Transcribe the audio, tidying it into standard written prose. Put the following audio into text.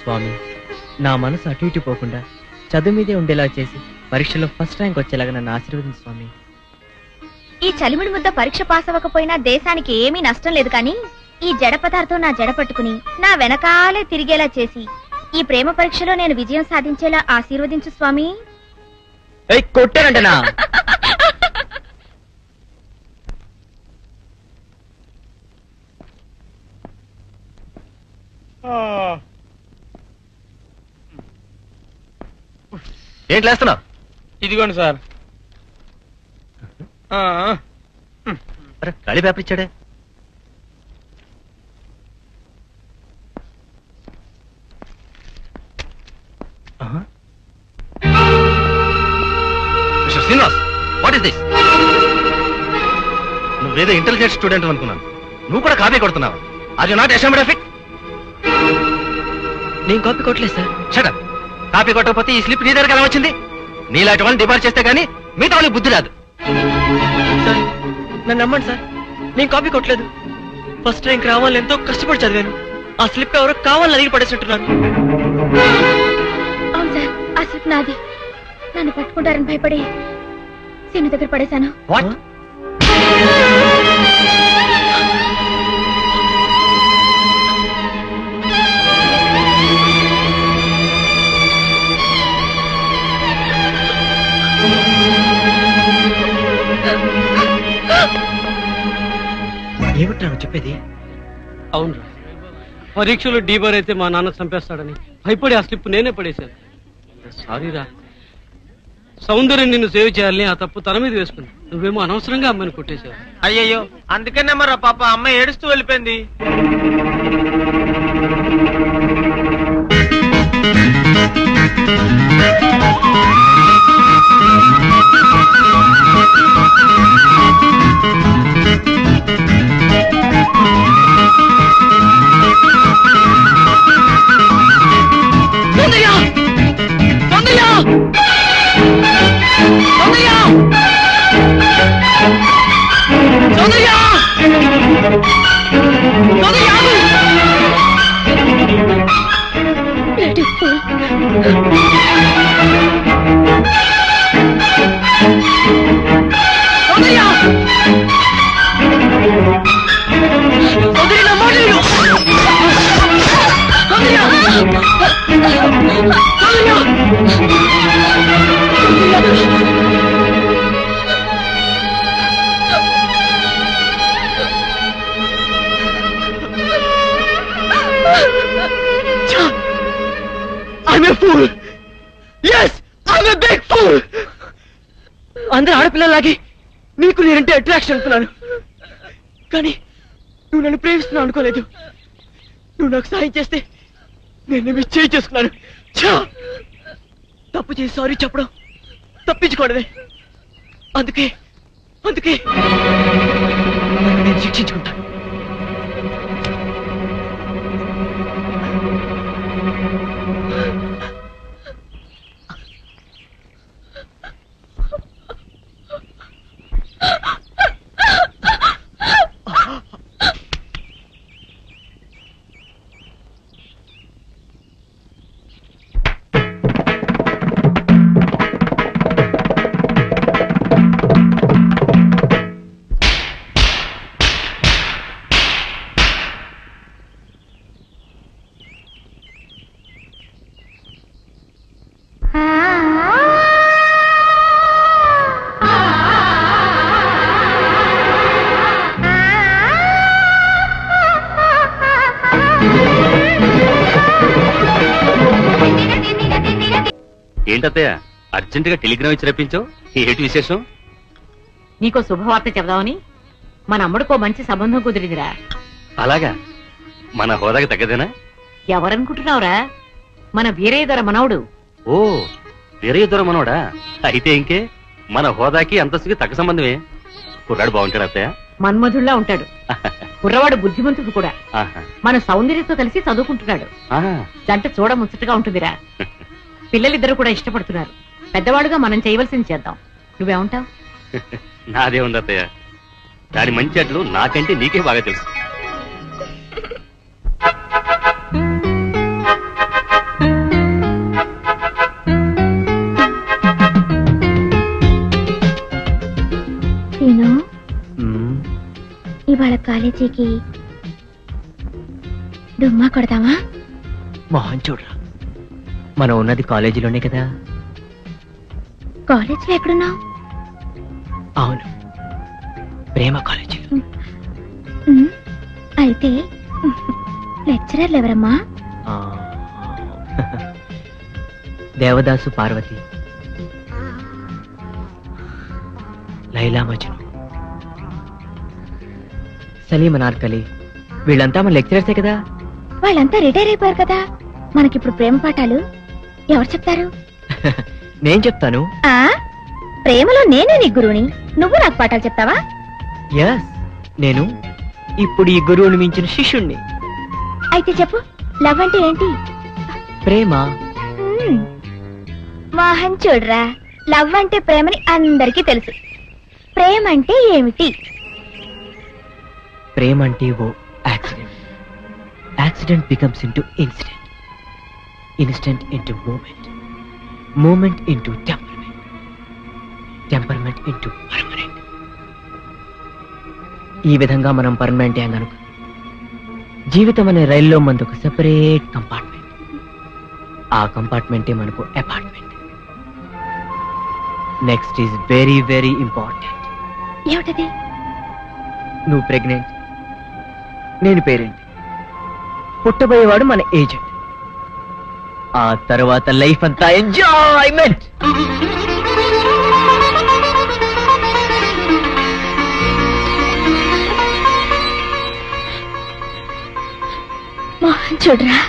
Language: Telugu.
స్వామి, నా మనసు అటు ఇటు పోకుండా చదువు మీదే ఉండేలా చేసి పరీక్షలో ఫస్ట్ ర్యాంక్ వచ్చేలాగా నన్ను ఆశీర్వదించు స్వామి. ఈ చలిమిడి ముద్ద పరీక్ష పాస్ అవ్వకపోయినా దేశానికి ఏమీ నష్టం లేదు, కానీ ఈ జడ పదార్థం నా జడ పట్టుకుని నా వెనకాలే తిరిగేలా చేసి ఈ ప్రేమ పరీక్షలో నేను విజయం సాధించేలా ఆశీర్వదించు స్వామి. కొట్టారంటనా? ఏంటి లేస్తున్నావు? ఇదిగోండి సార్. ఖాళీ పేపర్ ఇచ్చాడే. Mister Srinivas, what is this? నువ్వేదో ఇంటెలిజెంట్ స్టూడెంట్ అనుకున్నాను, నువ్వు కూడా కాపీ కొడుతున్నావు. Are you not ashamed of it? నేను కాపీ కొట్టలేదు సార్. Shut up. కాపీ కొట్టకపోతే ఈ స్లిప్ నీ దగ్గరికి ఎలా వచ్చింది? నీలాంటి వాళ్ళని డిపార్ట్ చేస్తే గానీ మిగతా వాళ్ళకి బుద్ధి రాదు. సార్ నన్ను నమ్మండి సార్, నేను కాపీ కొట్టలేదు. ఫస్ట్ ర్యాంక్ రావాలని ఎంతో కష్టపడి చదివాను. ఆ స్లిప్ ఎవరో కావాలని అడిగి పడేసినట్టున్నాను. అవును సార్, ఆ స్లిప్ నాది. నన్ను పట్టుకుంటారని భయపడి సీను దగ్గర పడేశాను. వాట్? ఏమిట్రా నువ్వు చెప్పేది? అవునరా, పరీక్షలో డీబర్ అయితే మా నాన్న చంపేస్తాడని భయపడి ఆ స్లిప్ నేనే పడేశాను. సారీరా. సౌందర్యం నిన్ను సేవ్ చేయాలని ఆ తప్పు తన మీద వేసుకుంది. నువ్వేమో అనవసరంగా అమ్మాయిని కొట్టేశావు. అయ్యయ్యో, అందుకనే మరి పాప అమ్మాయి ఏడుస్తూ వెళ్ళిపోయింది. అందరూ ఆడపిల్లలాగే నీకు నేనంటే అట్రాక్షన్ అనుకున్నాను, కానీ నువ్వు నన్ను ప్రేమిస్తున్నావు అనుకోలేదు. నువ్వు నాకు సాయం చేస్తే నేను మిస్ చేసుకున్నాను. తప్పు చేసి సారీ చెప్పడం తప్పించుకోవడమే. అందుకే నన్ను నేను శిక్షించుకుంటాను. ఏంటత్తయ్య అర్జెంట్ గా టెలిగ్రామ్ ఇచ్చి రప్పించావు? ఏంటి విశేషం? నీకో శుభవార్త చెబుదామని మన అమ్ముడికో మంచి సంబంధం కుదిరిందిరా. అలాగా? మన హోదాకి తగ్గదేనా? ఎవరనుకుంటున్నావురా? మన వీరయ్య మనవడు. ఓ, వీరయ్య మనోడా? అయితే ఇంకే, మన హోదాకి అంతస్తుకి తగ్గ సంబంధమే. కుర్రాడు బాగుంటాడు అత్తయ్య? మన్మధుల్లా ఉంటాడు. కుర్రవాడు బుద్ధిమంతుడు కూడా. మన సౌందర్యతో కలిసి చదువుకుంటున్నాడు. జంట చూడ ముచ్చటగా ఉంటుందిరా. పిల్లలిద్దరూ కూడా ఇష్టపడుతున్నారు. పెద్దవాడుగా మనం చేయవలసింది చేద్దాం. నువ్వేమంటావు? నాదే ఉంది అత్తయ్య, దాని మంచి అట్లు నాకంటే నీకే బాగా తెలుసు. కాలేజీకి డుమ్మా కొడదామా? మొహం చూడరా, మనం ఉన్నది కాలేజీలోనే కదా. కాలేజీలో ఎక్కడున్నావు? అవును, ప్రేమ కాలేజీలో. అయితే లెక్చరర్లు ఎవరమ్మా? ఆ, దేవదాసు పార్వతి, లైలా మజ్ను, సలీం అనార్కలి, వీళ్ళంతా మన లెక్చరర్సే కదా. వాళ్ళంతా రిటైర్ అయిపోయారు కదా, మనకిప్పుడు ప్రేమ పాఠాలు ఎవరు చెప్తారు? నేను చెప్తాను. ఆ ప్రేమలో నేనే నీ గురువుని, నువ్వు నాకు పాఠాలు చెప్తావా? ఎస్, నేను ఇప్పుడు ఈ గురువుని మించిన శిష్యుణ్ణి. అయితే చెప్పు, లవ్ అంటే ఏంటి? ప్రేమ. మోహన్ చూడరా, లవ్ అంటే ప్రేమని అందరికీ తెలుసు. ప్రేమ అంటే ఏమిటి? ప్రేమ అంటే ఓ accident. Accident becomes into incident, incident into moment, moment into temperament, temperament into permanent. ఈ విధంగా మనం పర్మనెంట్ అనుకో. జీవితం అనే రైల్లో మనకు సెపరేట్ కంపార్ట్మెంట్, ఆ కంపార్ట్మెంటే మనకు apartment. Next is very very important. ఏమిటది? నువ్వు ప్రెగ్నెంట్, నేను పేరెంట్, పుట్టబోయేవాడు మన ఏజెంట్. ఆ తర్వాత లైఫ్ అంతా ఎంజాయ్మెంట్. మోహన్ చూడరా,